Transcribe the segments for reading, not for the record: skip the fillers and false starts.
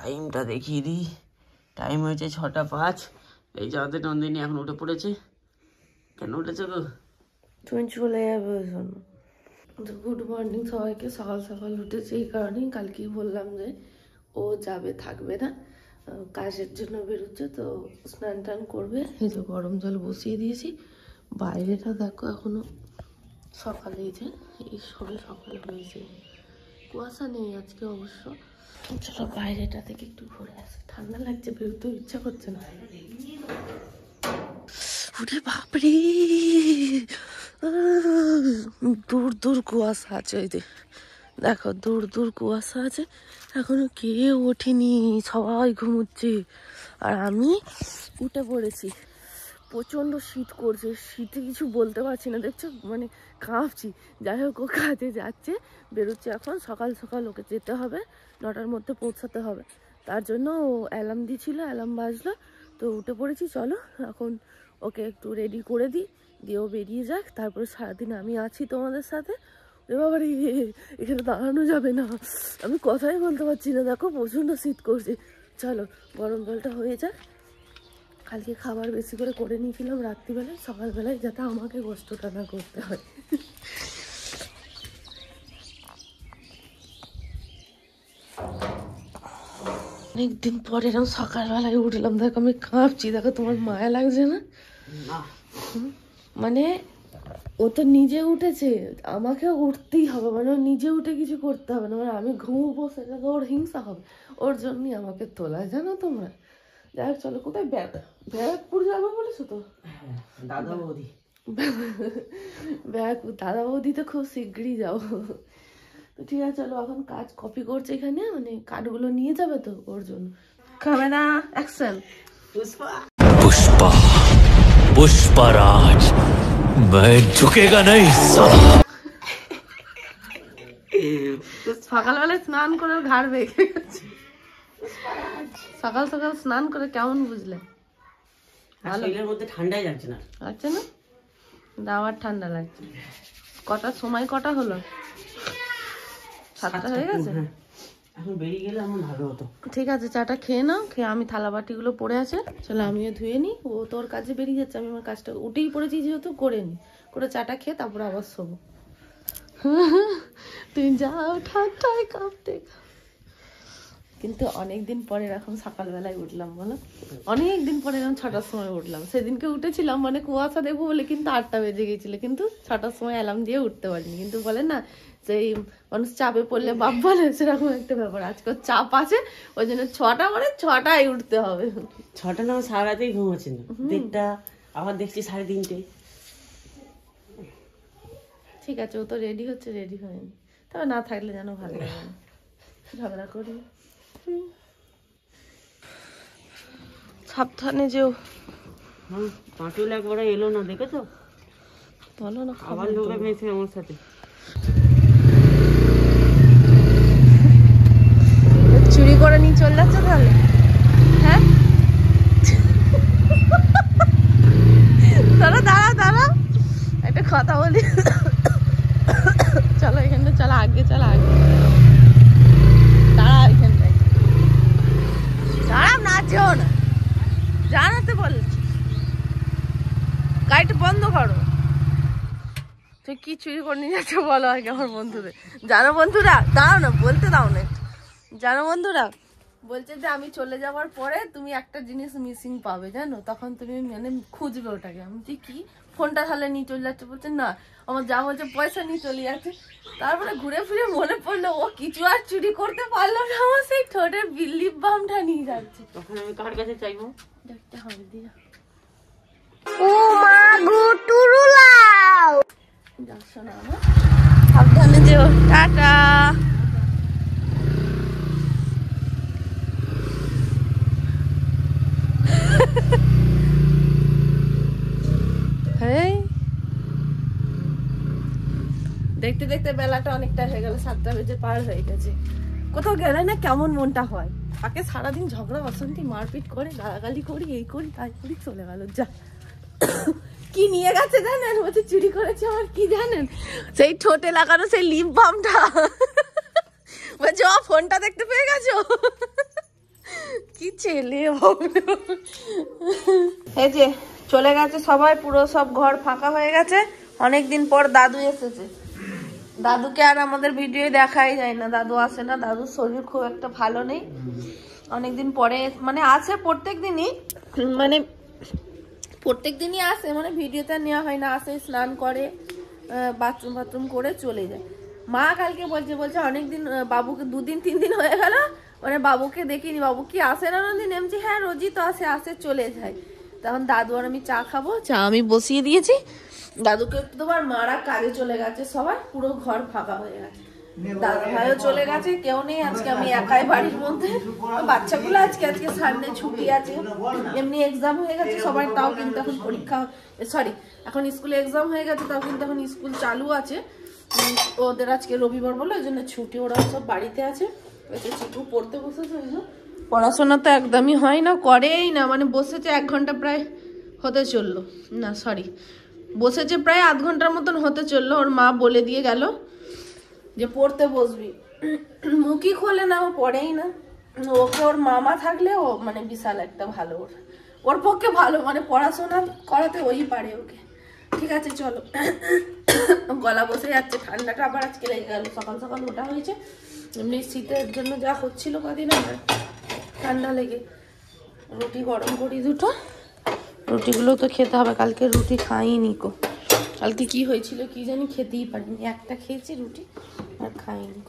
টাইমটা দেখিয়ে দিই। টাইম হয়েছে 6টা 5। এই যে আমাদের নন্দিনী এখন উঠে পড়েছে। কেন উঠেছে গো? তুমি চলে যাবে ওই জন্য। তো গুড মর্নিং সবাইকে। সকাল সকাল উঠেছে এই কারণেই, কালকেই বললাম যে ও যাবে, থাকবে না, কাজের জন্য বেরোচ্ছে, তো স্নান টান করবে। এই যে গরম জল বসিয়ে দিয়েছি। বাইরেটা দেখো এখনো সকালেই, যে এই সবে সকাল হয়েছে, কুয়াশা নেই আজকে অবশ্য। চলো বাইরেটা থেকে একটু ঘুরে আসি, ঠান্ডা লাগছে, বেরোতেও ইচ্ছা করছে না। ওরে বাপরে, দূর দূর কুয়াশা আছে, ওই দেখো দূর দূর কুয়াশা আছে। এখনো কেউ ওঠেনি, সবাই ঘুমোচ্ছে আর আমি উঠে পড়েছি। প্রচণ্ড শীত করছে, শীতে কিছু বলতে পারছি না, দেখছো মানে কাঁপছি। যাই হোক, ও কাজে যাচ্ছে, বেরোচ্ছে এখন। সকাল সকাল ওকে যেতে হবে, 9টার মধ্যে পৌঁছাতে হবে। তার জন্য ও অ্যালার্ম দিয়েছিল, অ্যালার্ম বাজলো, তো উঠে পড়েছি। চলো এখন ওকে একটু রেডি করে দিই, দিয়ে ও বেরিয়ে যাক। তারপরে সারাদিন আমি আছি তোমাদের সাথে। এবারে এখানে দাঁড়ানো যাবে না, আমি কথাই বলতে পারছি না, দেখো প্রচণ্ড শীত করছে। চলো গরম জলটা হয়ে যাক। কালকে খাবার বেশি করে নিয়েছিলাম রাত্রিবেলায়, সকালবেলায় যাতে আমাকে কষ্টটা না করতে হয়। অনেকদিন পরে এরকম সকালবেলায় উঠলাম, দেখো আমি কাঁপছি, দেখো তোমার মায়া লাগছে না? মানে ও তো নিজে উঠেছে, আমাকে উঠতেই হবে, মানে ও নিজে উঠে কিছু করতে হবে না, মানে আমি ঘুমবো সেটা তো ওর হিংসা হবে, ওর জন্যই আমাকে তোলা, জানো তোমরা। যাই হোক চলো, কোথায় ব্যারাকপুর যাবো বলেছো তো? দাদা বৌদি ব্যারাকপুর দাদা বৌদি তো খুব শীঘ্রই যাবো। তো ঠিক আছে চলো, এখন কাজ কপি করছে এখানে, মানে কার্ডগুলো নিয়ে যাবে তো, ওর জন্য। Camera action. পুষ্পা पुष्पराज मैं झुकेगा नहीं साला। সকালবেলায় স্নান করে ঘাড় বেঁকে গেছে। সকাল সকাল স্নান করে কেমন বুঝলে? শরীরের মধ্যে ঠান্ডাই লাগছে না। লাগছে না? দাওয়ার ঠান্ডা লাগছে। কটার সময় কটা হলো? 7টা হয়ে গেছে। এখন বেরিয়ে গেলে আমার ভালো হতো। ঠিক আছে, চাটা খেয়ে নাও, খেয়ে আমি থালা বাটিগুলো পড়ে আছে, চলো আমিও ধুয়ে নিই। ও তোর কাজে বেরিয়ে যাচ্ছে, আমি আমার কাজটা উঠেই পড়েছি যেহেতু, করে নিই, করে চাটা খেয়ে তারপরে আবার শোবো। তুই যাও ঠান্ডায় কাঁপতে। কিন্তু অনেকদিন পরে এখন সকালবেলায় উঠলাম, বলো অনেকদিন পরে এখন 6টার সময় উঠলাম। সেদিনকে উঠেছিলাম মানে কুয়াশা দেখবো বলে, কিন্তু 8টা বেজে গেছিল, কিন্তু 6টার সময় অ্যালার্ম দিয়ে উঠতে পারিনি। কিন্তু বলে না সেই মানুষ চাপে পড়লে বাপ বলে, সেরকম একটা ব্যাপার। আজকে চাপ আছে, ওই জন্য 6টা মানে 6টায় উঠতে হবে। 6টা না, সারা রাতেই ঘুমাচ্ছি না, 1টা আবার দেখছি 3:30। ঠিক আছে, ও তো রেডি হচ্ছে, রেডি হয়নি, তবে না থাকলে যেন ভালো লাগে না, ঝগড়া করি। সাবধানে যেও। পাটুল একবারে এলো না, দেখেছো? বলো না, আবার লোকে পেয়েছে আমার সাথে। চুরি করে নিয়ে চলে যাচ্ছে তাহলে, হ্যাঁ? দাঁড়া একটা কথা বলি। চলো এখানটা, চলো আগে, চলো আগে, দাঁড়া এখানটায়, দাঁড়াও, নাচেও না, জানাতে বলছি, গাড়িটা বন্ধ করো। তুই কি চুরি করে নিয়ে যাচ্ছে বলো আগে আমার বন্ধুদের। জানো বন্ধুরা, দাও না, বলতে দাও না। জানো বন্ধুরা, বলছে যে আমি চলে যাওয়ার পরে তুমি একটা জিনিস মিসিং পাবে, জানো, তখন তুমি মানে খুঁজবে ওটাকে। আমি তুই কি, ফোনটা তাহলে নিয়ে চলে যাচ্ছে, বলছে না, আমার যা বলছে পয়সা নিয়ে চলে যাচ্ছে। তারপরে ঘুরে ফিরে মনে পড়লো ও কিছু আর চুরি করতে পারলো না, আমার সেই ঠোঁটের লিপ বামটা নিয়ে যাচ্ছে। তখন আমি কার কাছে চাইবো? দেখতে হবে দিয়া। ও মা গো টুরুলাও, যাচ্ছ না আমার, সাবধানে যেও, টাটা। দেখতে দেখতে বেলাটা অনেকটা হয়ে গেল, 7টা বেজে পার হয়ে গেছে। কোথাও গেলে না কেমন মনটা হয়, তাকে সারাদিন ঝগড়া অশান্তি মারপিট করে, গালাগালি করি, এই করি তাই করি, চলে গেল। যা কি নিয়ে গেছে জানেন, বলছে চুরি করেছে আমার, কি জানেন, সেই ঠোঁটে লাগানো সেই লিপ বামটা। বলছে ও ফোনটা দেখতে পেয়ে গেছো। ছেলে হবে। এই যে চলে গেছে সবাই, পুরো সব ঘর ফাঁকা হয়ে গেছে। অনেকদিন পর দাদু এসেছে। দাদুকে আর আমাদের ভিডিও দেখাই যায় না, দাদু আসে না, দাদুর শরীর খুব একটা ভালো নেই। অনেকদিন পরে মানে আসে প্রত্যেক দিনই, মানে প্রত্যেক দিনই আসে, মানে ভিডিওতে নেওয়া হয় না, আসে স্নান করে বাথরুম করে চলে যায়। মা কালকে বলছে অনেকদিন বাবুকে 2 দিন 3 দিন হয়ে গেল, মানে বাবুকে দেখিনি, বাবু কি আসে না দিন? এমছি হ্যাঁ রোজই তো আসে চলে যায়। তখন দাদু আর আমি চা খাবো, চা আমি বসিয়ে দিয়েছি। দাদুকে তোমার মারা কাজে চলে গেছে, সবাই পুরো ঘর ফাঁকা হয়ে গেছে। দাদা ভাইও চলে গেছে, কেউ নেই আজকে, আমি একাই বাড়ির মধ্যে। বাচ্চাগুলো আজকে সানডে ছুটি আছে, এমনি এক্সাম হয়ে গেছে সবাই, তাও কিন্তু এখন পরীক্ষা এখন স্কুলে এক্সাম হয়ে গেছে, তাও কিন্তু এখন স্কুল চালু আছে। ওদের আজকে রবিবার বলে ওই জন্য ছুটি, ওরা সব বাড়িতে আছে। চিকু পড়তে বসেছে, পড়াশোনা তো একদমই হয় না, করেই না, মানে বসেছে 1 ঘন্টা প্রায় হতে চললো, না বসেছে প্রায় আধ ঘন্টার মতন হতে চললো। ওর মা বলে দিয়ে গেল যে পড়তে বসবি, মুখই খোলে না, ও পড়েই না। ওকে ওর মামা থাকলে ও মানে বিশাল একটা ভালো, ওর পক্ষে ভালো, মানে পড়াশোনা করাতে ওই পারে ওকে। ঠিক আছে চলো, গলা বসে যাচ্ছে, ঠান্ডাটা আবার আজকে লেগে গেল, সকাল সকাল ওটা হয়েছে, এমনি শীতের জন্য যা হচ্ছিল কদিন আমার ঠান্ডা লেগে। রুটি গরম করি 2টো, রুটিগুলো তো খেতে হবে, কালকে রুটি খাইনি কো, কালকে কি হয়েছিল কি জানি, খেতেই পারিনি, একটা খেয়েছি রুটি আর খাইনি।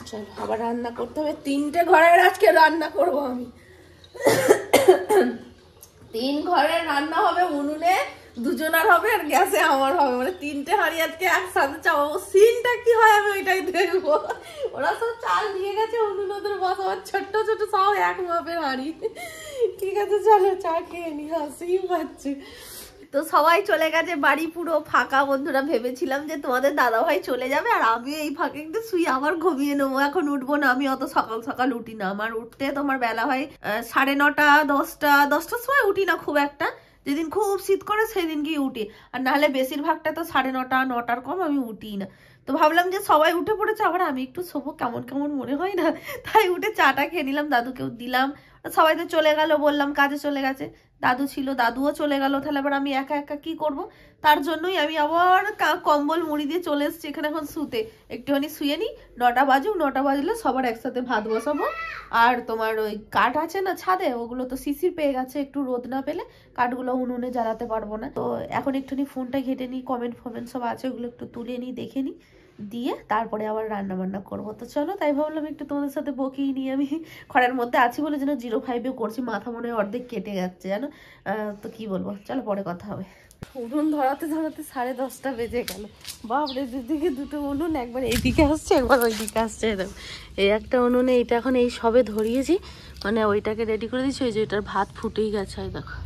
চল আবার রান্না করতে হবে, 3টে ঘরের আজকে রান্না করব আমি। 3 ঘরের রান্না হবে, উনুনে 2 জনের হবে আর গ্যাসে আমার হবে, মানে 3টে হাঁড়ি আজকে একসাথে চাপাবো। সিনটা কি হয় আমি ওইটাই দেখবো। ওরা সব চাল দিয়ে গেছে, উনুন ওদের বসাবার, ছোট্ট ছোট সব 1 মাপের হাঁড়ি। ঠিক আছে চলো চা খেয়ে নি, হাসিই পাচ্ছে। তো সবাই চলে গেছে, বাড়ি পুরো ফাঁকা। বন্ধুরা ভেবেছিলাম যে তোমাদের দাদাভাই চলে যাবে আর আমি এই ফাঁকে একটু শুয়ে আবার ঘুমিয়ে নেবো, এখন উঠবো না। আমি অত সকাল সকাল উঠি না, আমার উঠতে তোমার বেলা হয় 9:30 10টার সময় উঠি না খুব একটা, যেদিন খুব শীত করে সেই দিনকেই উঠি, আর নাহলে বেশিরভাগটা তো 9:30 9টার কম আমি উঠি না। তো ভাবলাম যে সবাই উঠে পড়েছে, আবার আমি একটু শোবো, কেমন কেমন মনে হয় না, তাই উঠে চাটা খেয়ে নিলাম, দাদুকেও দিলাম। সবাই তো চলে গেল, বললাম কাজে চলে গেছে, দাদু ছিল, দাদুও চলে গেল, তাহলে আবার আমি একা একা কি করব? তার জন্যই আমি আবার কম্বল মুড়ি দিয়ে চলে এসেছি এখানে এখন শুতে। একটুখানি শুয়ে নি, 9টা বাজুক, 9টা বাজলে সবার একসাথে ভাত বসাবো। আর তোমার ওই কাঠ আছে না ছাদে, ওগুলো তো শিশির পেয়ে গেছে, একটু রোদ না পেলে কাঠগুলো উনুনে জ্বালাতে পারবো না। তো এখন একটুখানি ফোনটা ঘেটে নিই, কমেন্ট সব আছে ওগুলো একটু তুলে নিই, দেখে নিই, দিয়ে তারপরে আবার রান্না বান্না করবো। তো চলো, তাই ভাবলাম একটু তোমাদের সাথে বকেই নিই। আমি ঘরের মধ্যে আছি বলে যেন 0-5-এ করছি, মাথা মনে হয় অর্ধেক কেটে যাচ্ছে জানো। তো কি বলবো, চলো পরে কথা হবে। উনুন ধরাতে 10:30 বেজে গেল। বাপরে, দুদিকে 2টো উনুন, একবার এইদিকে আসছে একবার ওইদিকে আসছে। দেখো এই একটা উনুনে, এইটা এখন এই সবে ধরিয়েছি, মানে ওইটাকে রেডি করে দিচ্ছি। ওই যে এটার ভাত ফুটেই গেছে, দেখো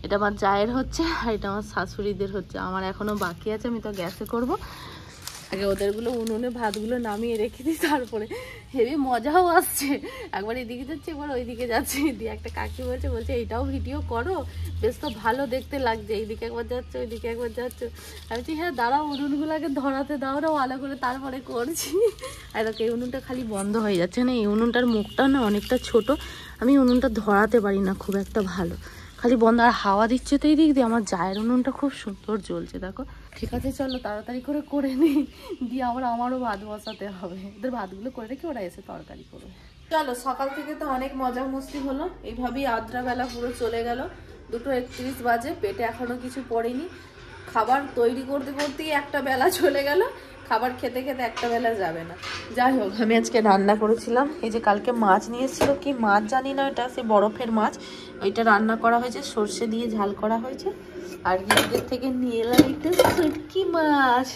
এটা আমার জায়ের হচ্ছে আর এটা আমার শাশুড়িদের হচ্ছে, আমার এখনো বাকি আছে, আমি তো গ্যাসে করবো। আগে ওদেরগুলো উনুনে ভাতগুলো নামিয়ে রেখে দিই, তারপরে হেবি মজাও আসছে, একবার এদিকে যাচ্ছে একবার ওইদিকে যাচ্ছে। দিয়ে একটা কাকি বলছে এইটাও ভিডিও করো, বেশ তো ভালো দেখতে লাগছে, এইদিকে একবার যাচ্ছে ওইদিকে একবার যাচ্ছে। আমি বলছি হ্যাঁ দাঁড়াও, উনুনগুলোকে ধরাতে দাও না ভালো করে, তারপরে করছি। আর দেখো এই উনুনটা খালি বন্ধ হয়ে যাচ্ছে না, এই উনুনটার মুখটা না অনেকটা ছোট, আমি উনুনটা ধরাতে পারি না খুব একটা ভালো, খালি বন্ধ। আর হাওয়া দিচ্ছে তো এই দিক দিয়ে, আমার জায়ের উনুনটা খুব সুন্দর জ্বলছে দেখো। ঠিক আছে চলো তাড়াতাড়ি করে নিই, দিয়ে আবার আমারও ভাত বসাতে হবে। ওদের ভাতগুলো করে রেখে ওরা এসে তরকারি করবে। চলো, সকাল থেকে তো অনেক মজা মস্তি হলো, এইভাবেই আদ্রা বেলা পুরো চলে গেল। 2:31 বাজে, পেটে এখনো কিছু পড়েনি। খাবার তৈরি করতে করতেই একটা বেলা চলে গেল, খাবার খেতে খেতে একটা বেলা যাবে না। যাই হোক, আমি আজকে রান্না করেছিলাম, এই যে কালকে মাছ নিয়ে এসেছিল, কি মাছ জানি না, এটা সে বরফের মাছ, ওইটা রান্না করা হয়েছে, সর্ষে দিয়ে ঝাল করা হয়েছে। আর গিয়ে থেকে নিয়ে এলাম একটু শুটকি মাছ,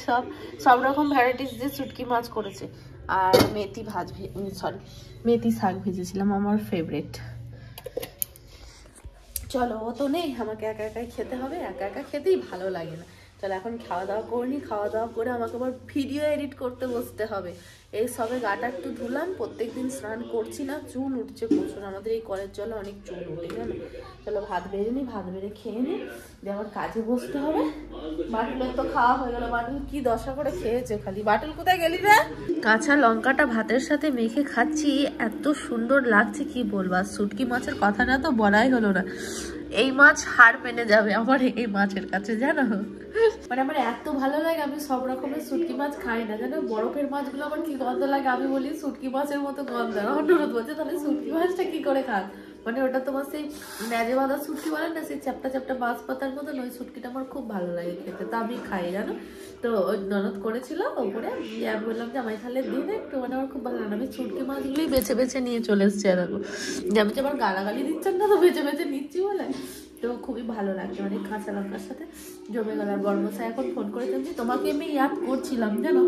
সব রকম ভ্যারাইটিস দিয়ে শুটকি মাছ করেছে। আর মেথি শাক ভেজেছিলাম, আমার ফেভারিট। চলো, ও তো নেই, আমাকে একা একাই খেতে হবে, একা একা খেতেই ভালো লাগে না, চলো এখন খাওয়া দাওয়া করিনি, খাওয়া দাওয়া করে আমাকে আবার ভিডিও এডিট করতে বসতে হবে। এই সবে গাটা একটু ধুলাম, প্রত্যেকদিন স্নান করছি না, চুল উঠছে প্রচুর, আমাদের এই কলের জলে অনেক চুল উঠে জানো। চলো ভাত বেড়ে নিই, ভাত বেড়ে খেয়ে নিই, দিয়ে আবার কাজে বসতে হবে। বাটুলের তো খাওয়া হয়ে গেল, বাটুল কি দশা করে খেয়েছে খালি। বাটুল কোথায় গেলি রে? কাঁচা লঙ্কাটা ভাতের সাথে মেখে খাচ্ছি, এত সুন্দর লাগছে কি বলবো। আর শুটকি মাছের কথা না তো বলাই হলো না, এই মাছ হার মেনে যাবে আমার এই মাছের কাছে জানো। মানে আমার এত ভালো লাগে, আমি সব রকমের শুটকি মাছ খাই না জানো। বরফের মাছগুলো আমার কি গন্ধ লাগে, আমি বলি শুটকি মাছের মতো গন্ধ। অনুরোধ বলছে তাহলে শুটকি মাছটা কি করে খান, মানে ওটা তোমার সেই ম্যাজে বাঁধা শুটকি বলে না, সেই চ্যাপটা চ্যাপটা মাছ পাতার মতন, ওই শুটকিটা আমার খুব ভালো লাগে খেতে, তা আমি খাই জানো। তো ওই ননদ করেছিল ওপরে, আমি বললাম যে আমায় তাহলে দিন একটু, মানে আমার খুব ভালো লাগে। আমি শুটকি মাছগুলোই বেছে বেছে নিয়ে চলে এসছি এরকম, যে আমি যে আবার গালাগালি দিচ্ছেন না তো, বেছে বেছে নিচ্ছি বলে। তো খুবই ভালো লাগছে, অনেক কাঁচা লঙ্কার সাথে জমে গেল। আর বর্মশাই এখন ফোন করেছেন যে তোমাকে আমি ইয়াদ করছিলাম জানো,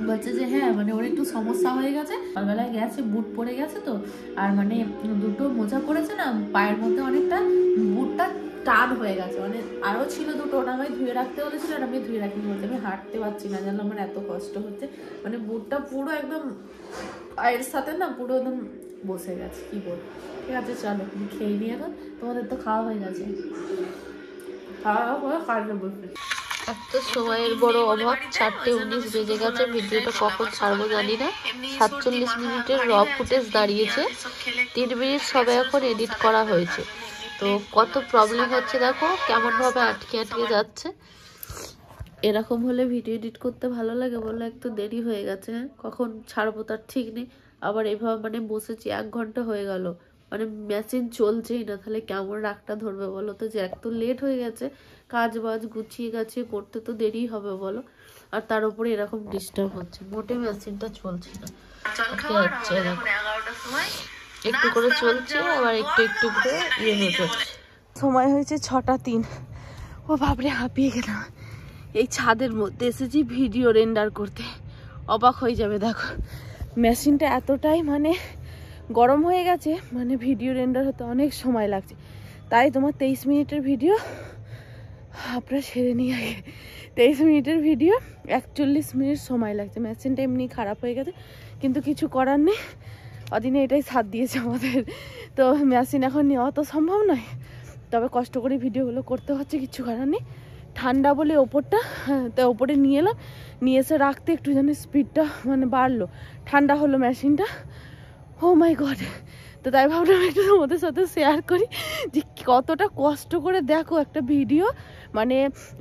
বলছে যে হ্যাঁ মানে ওর একটু সমস্যা হয়ে গেছে, সকালবেলায় গেছে বুট পরে গেছে তো, আর মানে দুটো মোজা পরেছে না, পায়ের মধ্যে অনেকটা বুটটা টান হয়ে গেছে, মানে আরও ছিল দুটো, ওটা আমায় ধুয়ে রাখতে বলেছিল, আর আমি ধুয়ে রাখিনি বলতে আমি হাঁটতে পারছি না জানলাম, আমার এত কষ্ট হচ্ছে, মানে বুটটা পুরো একদম পায়ের সাথে না পুরো একদম বসে গেছে কি বল। ঠিক আছে চলো তুমি খেয়ে নিয়ে এখন, তোমাদের তো খাওয়া হয়ে গেছে, খাওয়া দাওয়া করে কাজে বসে। এত সময়ের বড় অভাব, 4:19 বেজে গেছে, ভিডিওটা কখন ছাড়বো জানি না। 47 মিনিটের র ফুটেজ দাঁড়িয়েছে, 3 মিনিট সবে এখন এডিট করা হয়েছে। তো কত প্রবলেম হচ্ছে দেখো, কেমন ভাবে আটকে আটকে যাচ্ছে। এরকম হলে ভিডিও এডিট করতে ভালো লাগে বলে, একটু দেরি হয়ে গেছে, কখন ছাড়বো তার ঠিক নেই। আবার এভাবে মানে বসেছি 1 ঘন্টা হয়ে গেল, মানে মেশিন চলছেই না, তাহলে কেমন রাগটা ধরবে বলো তো, যে একটু লেট হয়ে গেছে, কাজ বাজ গুছিয়ে গাছিয়ে করতে তো দেরি হবে বলো, আর তার উপরে এরকম ডিস্টার্ব হচ্ছে, মোটে মেশিনটা চলছে না, হচ্ছে একটু করে চলছে, আবার একটু একটু করে ইয়ে হয়ে যাচ্ছে। সময় হয়েছে 6:03, ও বাপরে হাঁপিয়ে গেলাম। এই ছাদের মধ্যে এসেছি ভিডিও রেন্ডার করতে, অবাক হয়ে যাবে দেখো, মেশিনটা এতটাই মানে গরম হয়ে গেছে, মানে ভিডিও রেন্ডার হতে অনেক সময় লাগছে। তাই তোমার 23 মিনিটের ভিডিও আপনারা সেরে নিয়ে আগে, 23 মিনিটের ভিডিও 41 মিনিট সময় লাগছে। মেশিনটা এমনি খারাপ হয়ে গেছে, কিন্তু কিছু করার নেই, অদিনে এটাই সাথ দিয়েছে আমাদের। তো মেশিন এখন নেওয়া তো সম্ভব নয়, তবে কষ্ট করে ভিডিওগুলো করতে হচ্ছে, কিছু করার নেই। ঠান্ডা বলে ওপরটা, তো ওপরে নিয়ে এলাম, নিয়ে এসে রাখতে একটু যেন স্পিডটা মানে বাড়লো, ঠান্ডা হলো মেশিনটা। ও মাই গড, তো তাই ভাবলাম একটু তোমাদের সাথে শেয়ার করি যে কতটা কষ্ট করে দেখো একটা ভিডিও মানে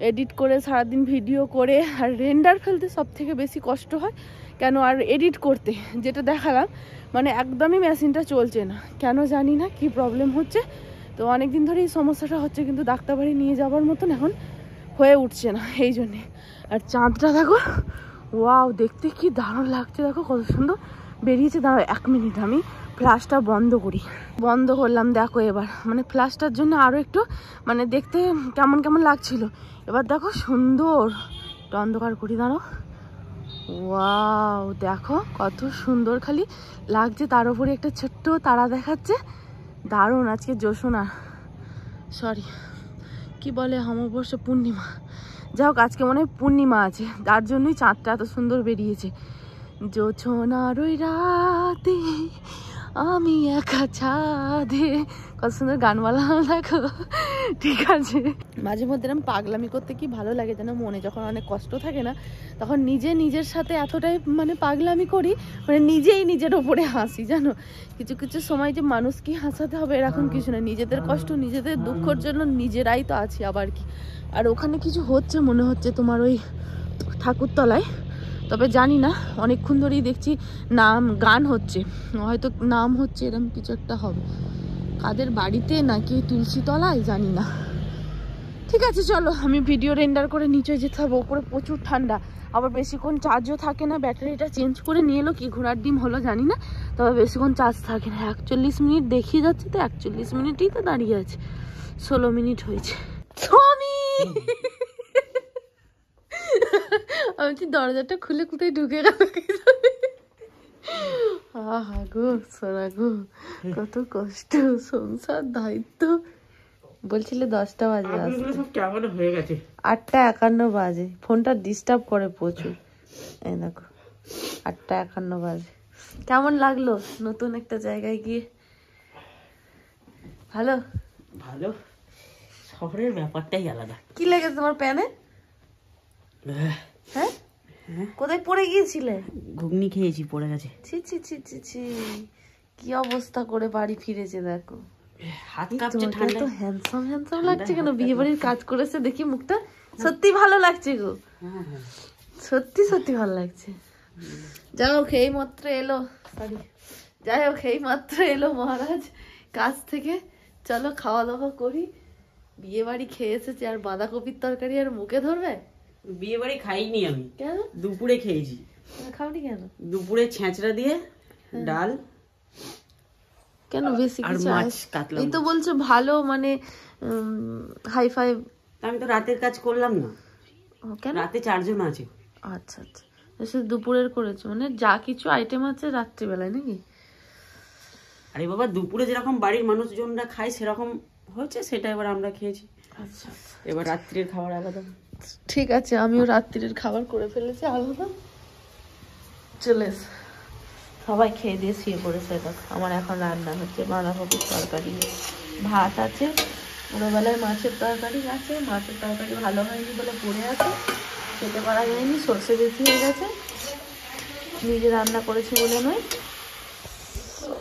এডিট করে, সারাদিন ভিডিও করে, আর রেন্ডার ফেলতে সব থেকে বেশি কষ্ট হয় কেন, আর এডিট করতে যেটা দেখালাম মানে একদমই মেশিনটা চলছে না, কেন জানি না কি প্রবলেম হচ্ছে। তো অনেকদিন ধরে এই সমস্যাটা হচ্ছে, কিন্তু ডাক্তারবাড়ি নিয়ে যাওয়ার মতন এখন হয়ে উঠছে না এই জন্যে। আর চাঁদটা দেখো, ওয়াও দেখতে কি দারুণ লাগছে, দেখো কত সুন্দর বেরিয়েছে। দাঁড়াও 1 মিনিট, আমি ফ্ল্যাশটা বন্ধ করি, বন্ধ করলাম। দেখো এবার মানে ফ্ল্যাশটার জন্য আরও একটু মানে দেখতে কেমন কেমন লাগছিল, এবার দেখো সুন্দর, অন্ধকার করি দাঁড়াও। ওয়াও দেখো কত সুন্দর খালি লাগছে, তার উপরে একটা ছোট্ট তারা দেখাচ্ছে, দারুণ। আজকে জ্যোৎস্না সরি কি বলে অমাবস্যা পূর্ণিমা, যাই হোক আজকে মনে হয় পূর্ণিমা আছে, তার জন্যই চাঁদটা এত সুন্দর বেরিয়েছে। জ্যোৎস্নার ওই রাতে আমি একা ছাদে, কত সুন্দর গান বলা দেখো। ঠিক আছে, মাঝে মধ্যে এরকম পাগলামি করতে কি ভালো লাগে যেন, মনে যখন অনেক কষ্ট থাকে না, তখন নিজের সাথে এতটাই মানে পাগলামি করি, মানে নিজেই নিজের ওপরে হাসি জানো। কিছু কিছু সময় যে মানুষকে হাসাতে হবে এরকম কিছু না, নিজেদের কষ্ট নিজেদের দুঃখের জন্য নিজেরাই তো আছি আবার কি। আর ওখানে কিছু হচ্ছে মনে হচ্ছে তোমার ওই ঠাকুরতলায়, তবে জানি না, অনেকক্ষণ ধরেই দেখছি নাম গান হচ্ছে, হয়তো নাম হচ্ছে এরকম কিছু একটা হবে, কাদের বাড়িতে নাকি তুলসী তলায় জানি না। ঠিক আছে চলো, আমি ভিডিও রেন্ডার করে নিচে যেতে হবে, ওপরে প্রচুর ঠান্ডা, আবার বেশিক্ষণ চার্জও থাকে না, ব্যাটারিটা চেঞ্জ করে নিয়ে এলো কি ঘোড়ার ডিম হলো জানি না, তবে বেশিক্ষণ চার্জ থাকে না। 41 মিনিট দেখিয়ে যাচ্ছে, তো 41 মিনিটই তো দাঁড়িয়ে আছে, 16 মিনিট হয়েছে। আমি তো দরজাটা খুলে কোথায় ঢুকে গেল, আহা গো সোনা গো, কত কষ্ট, সংসার দায়িত্ব বলছিলে 10টা বাজে আসতে। আগুনগুলো সব কেমন হয়ে গেছে। 8:51 বাজে। ফোনটা ডিস্টার্ব করে প্রচুর। এই দেখো 8:51 বাজে। কেমন লাগলো নতুন একটা জায়গায় গিয়ে? ভালো? ভালো, শহরের ব্যাপারটাই আলাদা। কি লেগেছে তোমার প্যানে? হ্যাঁ, কোথায় পড়ে গিয়েছিলে? ঘুগনি খেয়েছি, পড়ে গেছে। ছি ছি ছি ছি ছি, কি অবস্থা করে বাড়ি ফিরেছে দেখো। হাত কাঁপছে তোমাকে ঠান্ডা। তো হ্যান্ডসাম হ্যান্ডসাম লাগছে কেন? বিয়ে বাড়ির কাজ করেছে দেখি মুখটা, সত্যি ভালো লাগছে গো, সত্যি সত্যি ভালো লাগছে। যাই হোক এই মাত্র এলো, সরি, যাই হোক এই মাত্র এলো মহারাজ কাজ থেকে। চলো খাওয়া দাওয়া করি। বিয়ে বাড়ি খেয়ে এসেছে আর বাঁধাকপির তরকারি আর মুখে ধরবে? বিয়ে বাড়ি খাইনি আমি, কেন দুপুরে খেয়েছি। খাওনি কেন? দুপুরে ছেঁচড়া দিয়ে ডাল কেন বেশি আর কিছু মাছ কাটলাম। এই তো বলছো ভালো মানে হাই ফাই। আমি তো রাতের কাজ করলাম না, কেন? রাতে 4 জন আছে। আচ্ছা আচ্ছা, সে দুপুরের করেছো মানে যা কিছু আইটেম আছে রাত্রিবেলায় নাকি? আরে বাবা, দুপুরে যেরকম বাড়ির মানুষজনরা খায় সেরকম হয়েছে, সেটা এবার আমরা খেয়েছি। আচ্ছা, এবার রাত্রির খাবার আলাদা। ঠিক আছে, আমিও রাত্রির খাবার করে ফেলেছি আলাদা। চলে এসো। সবাই খেয়ে দিয়ে শুয়ে পড়েছে। দেখো আমার এখন রান্না হচ্ছে বাঁধাকপির তরকারি, ভাত আছে, ছোটোবেলায় মাছের তরকারি আছে, মাছের তরকারি ভালো হয়নি বলে পড়ে আছে, খেতে পারা যায়নি, সর্ষে বেশি হয়ে গেছে, নিজে রান্না করেছি বলে নয়।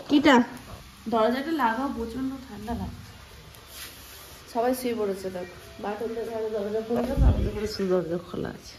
কিটা দরজাটা লাগাও, প্রচন্ড ঠান্ডা লাগছে। সবাই শুয়ে পড়েছে দেখো, বাটনটা ঘরে দরজা খোলা, আমাদের ঘরে শুধু দরজা খোলা আছে।